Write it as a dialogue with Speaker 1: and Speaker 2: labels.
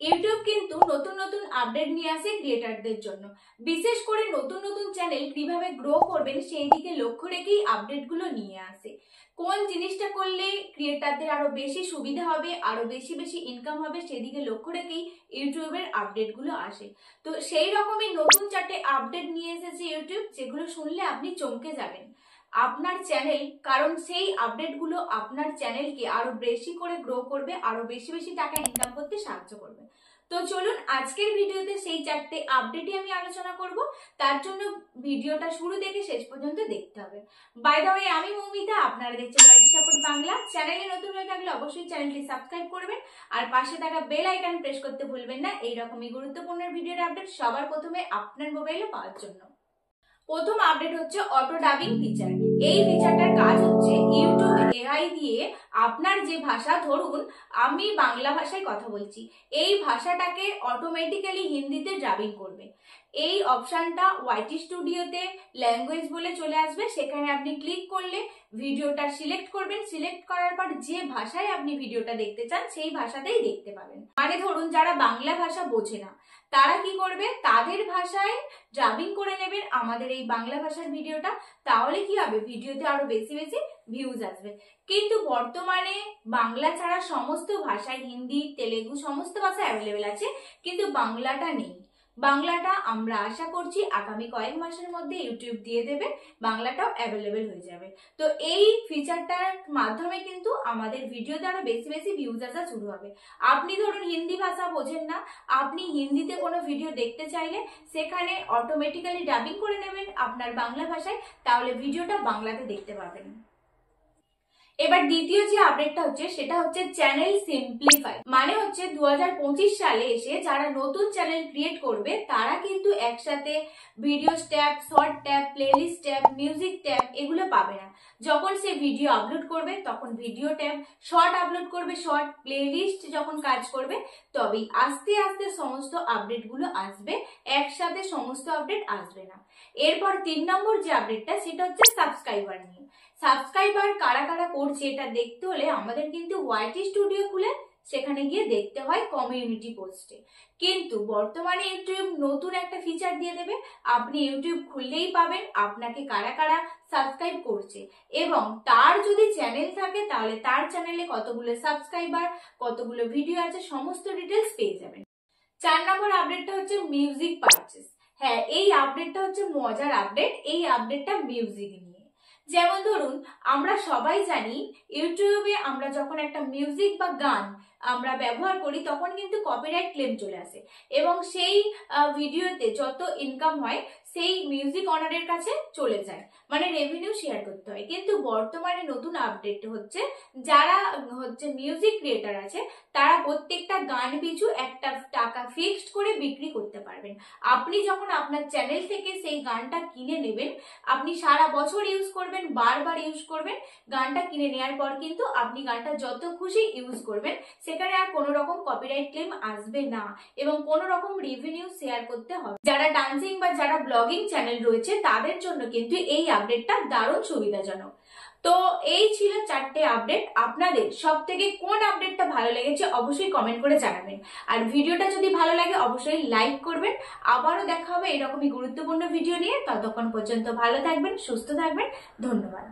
Speaker 1: YouTube কিন্তু নতুন নতুন আপডেট নিয়ে আসে ক্রিয়েটারদের জন্য। বিশেষ করে নতুন নতুন চ্যানেল কিভাবে গ্রো করবেন সেই দিকে লক্ষ্য রেখেই আপডেটগুলো নিয়ে আসে। কোন জিনিসটা করলে ক্রিয়েটারদের আরো বেশি সুবিধা হবে, আরো বেশি বেশি ইনকাম হবে সেদিকে লক্ষ্য রেখেই ইউটিউবের আপডেটগুলো আসে। তো সেই রকমই নতুন 4টে আপডেট নিয়ে এসেছে ইউটিউব, যেগুলো শুনলে আপনি চমকে যাবেন আপনার চ্যানেল, কারণ সেই আপডেটগুলো আপনার চ্যানেলকে আরো বেশি করে গ্রো করবে, আরো বেশি বেশি টাকা ইনকাম করতে সাহায্য করবে। তো চলুন আজকের ভিডিওতে সেই 4টে আপডেটই আমি আলোচনা করব। তার জন্য ভিডিওটা শুরু থেকে শেষ পর্যন্ত দেখতে হবে। বাই দ্য ওয়ে, আমি মৌমিতা, আপনারা দেখছেন ওয়াইটি সাপোর্ট বাংলা। চ্যানেলে নতুন হয়ে থাকলে অবশ্যই চ্যানেলটি সাবস্ক্রাইব করবেন আর পাশে থাকা বেল আইকন প্রেস করতে ভুলবেন না এইরকমই গুরুত্বপূর্ণ ভিডিওর আপডেট সবার প্রথমে আপনার মোবাইলে পাওয়ার জন্য। প্রথম আপডেট হচ্ছে অটো ডাবিং ফিচার। এই ফিচারটার কাজ হচ্ছে ইউটিউব এআই দিয়ে আপনার যে ভাষা, ধরুন আমি বাংলা ভাষায় কথা বলছি, এই ভাষাটাকে অটোমেটিক্যালি হিন্দিতে ডাবিং করবে। এই অপশনটা ওয়াইটি স্টুডিওতে ল্যাঙ্গুয়েজ বলে চলে আসবে। সেখানে আপনি ক্লিক করলে ভিডিওটা সিলেক্ট করবেন। সিলেক্ট করার পর যে ভাষায় আপনি ভিডিওটা দেখতে চান সেই ভাষাতেই দেখতে পাবেন। মানে ধরুন যারা বাংলা ভাষা বোঝে না তারা কি করবে, তাদের ভাষায় ডাবিং করে নেবেন আমাদের এই বাংলা ভাষার ভিডিওটা। তাহলে কি হবে, ভিডিওতে আরো বেশি বেশি ভিউজ আসবে। কিন্তু বর্তমানে বাংলা ছাড়া সমস্ত ভাষায়, হিন্দি, তেলেগু সমস্ত ভাষা অ্যাভেলেবেল আছে, কিন্তু বাংলাটা নেই। বাংলাটা আমরা আশা করছি আগামী কয়েক মাসের মধ্যে ইউটিউব দিয়ে দেবে, বাংলাটাও অ্যাভেলেবেল হয়ে যাবে। তো এই ফিচারটার মাধ্যমে কিন্তু আমাদের ভিডিওতে আরো বেশি বেশি ভিউজ আসা শুরু হবে। আপনি ধরুন হিন্দি ভাষা বোঝেন না, আপনি হিন্দিতে কোনো ভিডিও দেখতে চাইলে সেখানে অটোমেটিক্যালি ডাবিং করে নেবেন আপনার বাংলা ভাষায়, তাহলে ভিডিওটা বাংলাতে দেখতে পাবেন। এবার দ্বিতীয় যে আপডেটটা হচ্ছে সেটা হচ্ছে চ্যানেল সিম্পলিফাই। মানে হচ্ছে 2025 সালে এসে যারা নতুন চ্যানেল ক্রিয়েট করবে তারা কিন্তু একসাথে video tab, short tab, playlist tab, music tab এগুলো পাবে না। যখন সে ভিডিও আপলোড করবে তখন ভিডিও ট্যাব, শর্ট আপলোড করবে শর্ট, প্লেলিস্ট যখন কাজ করবে তবেই আস্তে আস্তে সমস্ত আপডেটগুলো আসবে, একসাথে সমস্ত আপডেট আসবে না। এরপর 3 নম্বর যে আপডেটটা সেটা হচ্ছে সাবস্ক্রাইবার নিয়ে। সাবস্ক্রাইবার কারা কারা করছে এটা দেখতে হলে আমাদের কিন্তু ওয়াইটি স্টুডিও খুলে সেখানে গিয়ে দেখতে হয় কমিউনিটি পোস্টে। কিন্তু বর্তমানে ইউটিউব নতুন একটা ফিচার দিয়ে দেবে, আপনি ইউটিউব খুললেই পাবেন আপনাকে কারা কারা সাবস্ক্রাইব করছে, এবং তার যদি চ্যানেল থাকে তাহলে তার চ্যানেলে কতগুলো সাবস্ক্রাইবার, কতগুলো ভিডিও আছে, সমস্ত ডিটেলস পেয়ে যাবেন। 4 নম্বর আপডেটটা হচ্ছে মিউজিক পারচেস। হ্যাঁ, এই আপডেটটা হচ্ছে মজার আপডেট। এই আপডেটটা মিউজিক নিয়ে। যেমন ধরুন আমরা সবাই জানি ইউটিউবে আমরা যখন একটা মিউজিক বা গান আমরা ব্যবহার করি তখন কিন্তু কপিরাইট ক্লেম চলে আসে, এবং সেই ভিডিওতে যত ইনকাম হয় সেই মিউজিক অনারের কাছে চলে যায়, মানে রেভিনিউ শেয়ার করতে হয়। কিন্তু বর্তমানে নতুন আপডেট হচ্ছে যারা হচ্ছে মিউজিক ক্রিয়েটার আছে তারা প্রত্যেকটা গান পিছু একটা টাকা ফিক্সড করে বিক্রি করতে পারবেন। আপনি যখন আপনার চ্যানেল থেকে সেই গানটা কিনে নেবেন, আপনি সারা বছর ইউজ করবেন, বারবার ইউজ করবেন, গানটা কিনে নেওয়ার পর কিন্তু আপনি গানটা যত খুশি ইউজ করবেন, সেখানে আর কোনো রকম কপিরাইট ক্লেম আসবে না এবং কোনো রকম রেভিনিউ শেয়ার করতে হবে। যারা ডান্সিং বা যারা ব্লগিং চ্যানেল রয়েছে তাদের জন্য কিন্তু এই আপডেটটা দারুণ সুবিধাজনক। তো এই ছিল 4টে আপডেট। আপনাদের সব থেকে কোন আপডেটটা ভালো লেগেছে অবশ্যই কমেন্ট করে জানাবেন, আর ভিডিওটা যদি ভালো লাগে অবশ্যই লাইক করবেন। আবারও দেখা হবে এরকমই গুরুত্বপূর্ণ ভিডিও নিয়ে। ততক্ষণ পর্যন্ত ভালো থাকবেন, সুস্থ থাকবেন। ধন্যবাদ।